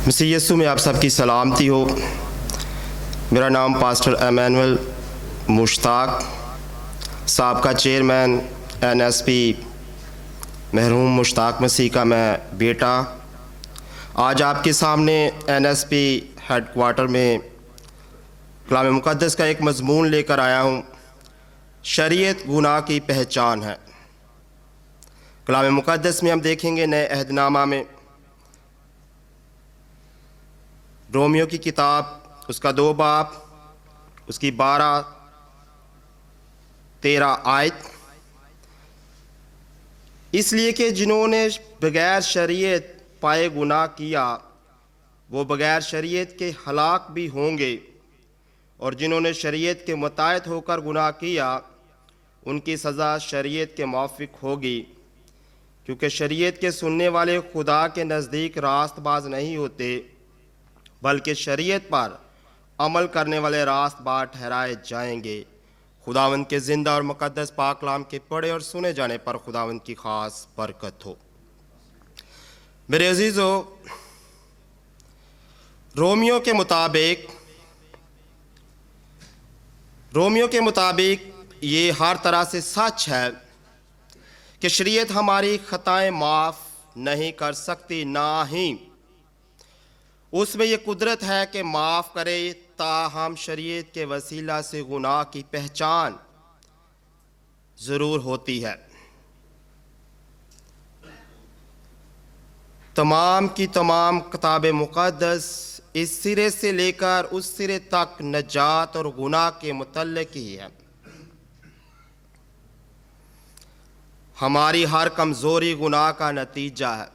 مسیح یسوع میں آپ سب کی سلامتی ہو۔ میرا نام پاسٹر ایمینول مشتاق صاحب کا چیئرمین NSP مرحوم مشتاق مسیح کا میں بیٹا آج آپ کے سامنے NSP ہیڈ کوارٹر میں کلام مقدس کا ایک مضمون لے کر آیا ہوں۔ شریعت گناہ کی پہچان ہے۔ کلام مقدس میں ہم دیکھیں گے نئے عہد نامہ میں رومیو کی کتاب اس کا 2 باب اس کی 12-13 آیت، اس لیے کہ جنہوں نے بغیر شریعت پائے گناہ کیا وہ بغیر شریعت کے ہلاک بھی ہوں گے، اور جنہوں نے شریعت کے متعلق ہو کر گناہ کیا ان کی سزا شریعت کے موافق ہوگی، کیونکہ شریعت کے سننے والے خدا کے نزدیک راست باز نہیں ہوتے بلکہ شریعت پر عمل کرنے والے راست باز ٹھہرائے جائیں گے۔ خداوند کے زندہ اور مقدس پاک کلام کے پڑھے اور سنے جانے پر خداوند کی خاص برکت ہو۔ میرے عزیزو، رومیو کے مطابق یہ ہر طرح سے سچ ہے کہ شریعت ہماری خطائیں معاف نہیں کر سکتی، نہ ہی اس میں یہ قدرت ہے کہ معاف کرے، تاہم شریعت کے وسیلہ سے گناہ کی پہچان ضرور ہوتی ہے۔ تمام کی تمام کتاب مقدس اس سرے سے لے کر اس سرے تک نجات اور گناہ کے متعلق ہی ہے۔ ہماری ہر کمزوری گناہ کا نتیجہ ہے۔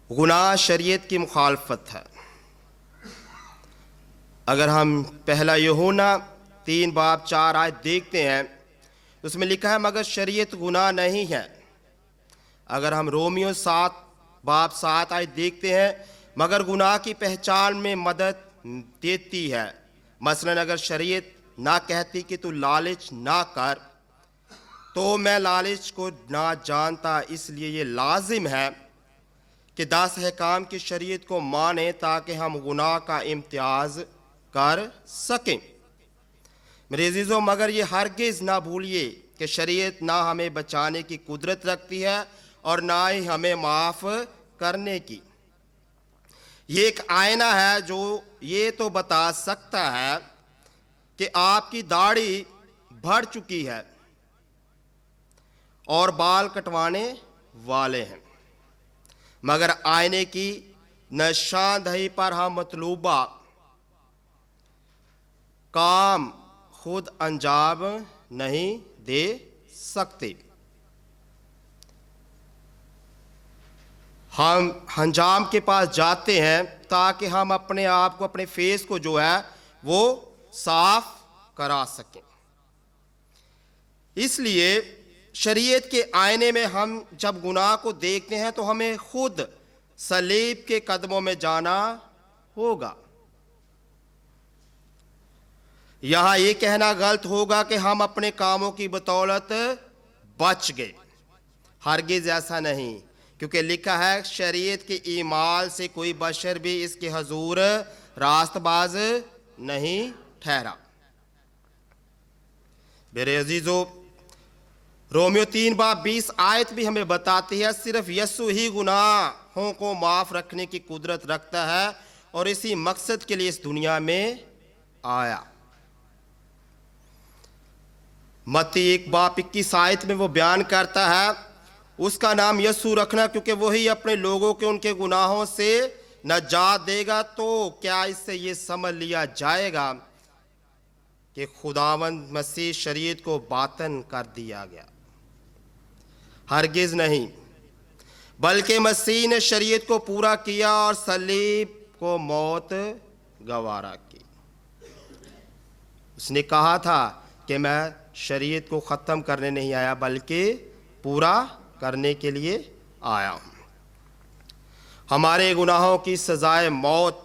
گناہ شریعت کی مخالفت ہے۔ اگر ہم پہلا یوحنا 3 باب 4 آیت دیکھتے ہیں، اس میں لکھا ہے مگر شریعت گناہ نہیں ہے۔ اگر ہم رومیو 7 باب 7 آیت دیکھتے ہیں، مگر گناہ کی پہچان میں مدد دیتی ہے۔ مثلا اگر شریعت نہ کہتی کہ تو لالچ نہ کر تو میں لالچ کو نہ جانتا، اس لیے یہ لازم ہے کہ 10 احکام کی شریعت کو مانیں تاکہ ہم گناہ کا امتیاز کر سکیں۔ میرے عزیزو، مگر یہ ہرگز نہ بھولیے کہ شریعت نہ ہمیں بچانے کی قدرت رکھتی ہے اور نہ ہی ہمیں معاف کرنے کی۔ یہ ایک آئینہ ہے جو یہ تو بتا سکتا ہے کہ آپ کی داڑھی بڑھ چکی ہے اور بال کٹوانے والے ہیں، مگر آئینے کی نشاندہی پر ہم مطلوبہ کام خود انجام نہیں دے سکتے۔ ہم انجام کے پاس جاتے ہیں تاکہ ہم اپنے آپ کو، اپنے فیس کو جو ہے وہ صاف کرا سکیں۔ اس لیے شریعت کے آئینے میں ہم جب گناہ کو دیکھتے ہیں تو ہمیں خود صلیب کے قدموں میں جانا ہوگا۔ یہاں یہ کہنا غلط ہوگا کہ ہم اپنے کاموں کی بدولت بچ گئے، ہرگز ایسا نہیں، کیونکہ لکھا ہے شریعت کے اعمال سے کوئی بشر بھی اس کے حضور راست باز نہیں ٹھہرا۔ میرے عزیزو، رومیو 3 باب 20 آیت بھی ہمیں بتاتی ہے صرف یسوع ہی گناہوں کو معاف رکھنے کی قدرت رکھتا ہے اور اسی مقصد کے لیے اس دنیا میں آیا۔ متی 1 باب 21 آیت میں وہ بیان کرتا ہے اس کا نام یسوع رکھنا کیونکہ وہی اپنے لوگوں کے ان کے گناہوں سے نجات دے گا۔ تو کیا اس سے یہ سمجھ لیا جائے گا کہ خداوند مسیح شریعت کو باطن کر دیا گیا؟ ہرگز نہیں، بلکہ مسیح نے شریعت کو پورا کیا اور صلیب کو موت گوارا کی۔ اس نے کہا تھا کہ میں شریعت کو ختم کرنے نہیں آیا بلکہ پورا کرنے کے لیے آیا ہوں۔ ہمارے گناہوں کی سزائے موت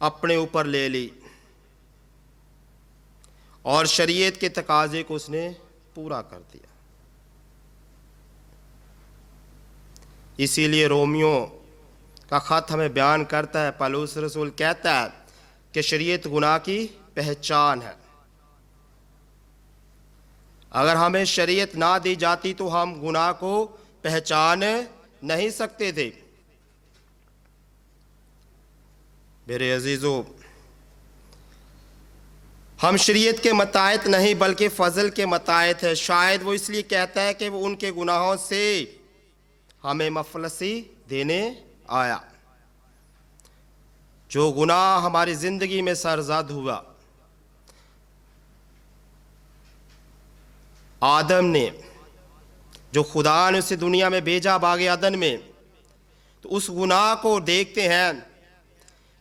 اپنے اوپر لے لی اور شریعت کے تقاضے کو اس نے پورا کر دیا۔ اسی لیے رومیو کا خط ہمیں بیان کرتا ہے۔ پالوس رسول کہتا ہے کہ شریعت گناہ کی پہچان ہے۔ اگر ہمیں شریعت نہ دی جاتی تو ہم گناہ کو پہچان نہیں سکتے تھے۔ میرے عزیزو، ہم شریعت کے متحد نہیں بلکہ فضل کے متحد ہیں۔ شاید وہ اس لیے کہتا ہے کہ وہ ان کے گناہوں سے ہمیں مفلسی دینے آیا۔ جو گناہ ہماری زندگی میں سرزد ہوا، آدم نے، جو خدا نے اسے دنیا میں بھیجا باغ عدن میں، تو اس گناہ کو دیکھتے ہیں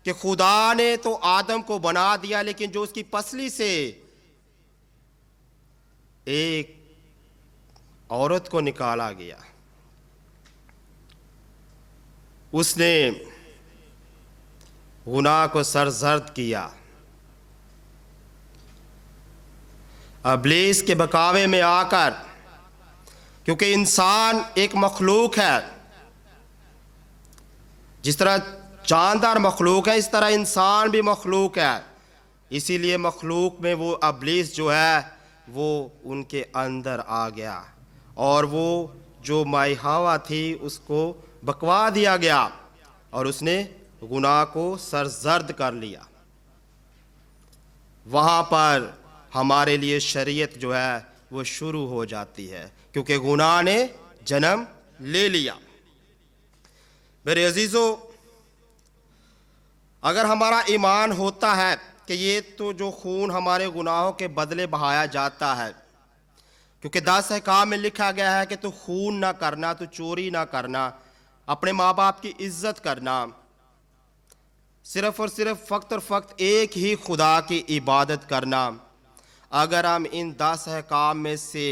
کہ خدا نے تو آدم کو بنا دیا، لیکن جو اس کی پسلی سے ایک عورت کو نکالا گیا، اس نے گناہ کو سرزد کیا۔ ابلیس کے بہکاوے میں آ کر، کیونکہ انسان ایک مخلوق ہے، جس طرح جاندار مخلوق ہے اس طرح انسان بھی مخلوق ہے، اسی لیے مخلوق میں وہ ابلیس جو ہے وہ ان کے اندر آ گیا، اور وہ جو مائی ہوا تھی اس کو بکوا دیا گیا، اور اس نے گناہ کو سرزد کر لیا۔ وہاں پر ہمارے لیے شریعت جو ہے وہ شروع ہو جاتی ہے، کیونکہ گناہ نے جنم لے لیا۔ میرے عزیزو، اگر ہمارا ایمان ہوتا ہے کہ یہ تو جو خون ہمارے گناہوں کے بدلے بہایا جاتا ہے، کیونکہ 10 احکام میں لکھا گیا ہے کہ تو خون نہ کرنا، تو چوری نہ کرنا، اپنے ماں باپ کی عزت کرنا، صرف اور صرف فقط اور فقط ایک ہی خدا کی عبادت کرنا، اگر ہم ان 10 احکام میں سے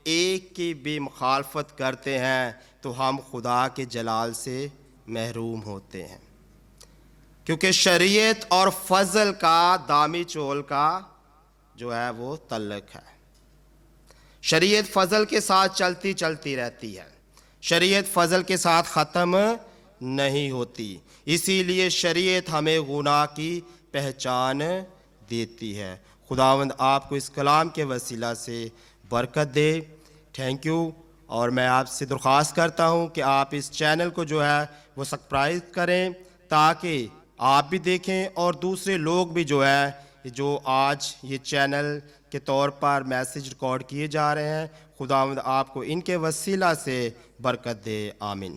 ایک کی بھی مخالفت کرتے ہیں تو ہم خدا کے جلال سے محروم ہوتے ہیں، کیونکہ شریعت اور فضل کا دامی چول کا جو ہے وہ تعلق ہے۔ شریعت فضل کے ساتھ چلتی رہتی ہے، شریعت فضل کے ساتھ ختم نہیں ہوتی، اسی لیے شریعت ہمیں گناہ کی پہچان دیتی ہے۔ خداوند آپ کو اس کلام کے وسیلہ سے برکت دے۔ تھینک یو، اور میں آپ سے درخواست کرتا ہوں کہ آپ اس چینل کو جو ہے وہ سبسکرائب کریں، تاکہ آپ بھی دیکھیں اور دوسرے لوگ بھی جو ہے، جو آج یہ چینل کے طور پر میسج ریکارڈ کیے جا رہے ہیں، خداوند آپ کو ان کے وسیلہ سے برکت دے۔ آمین۔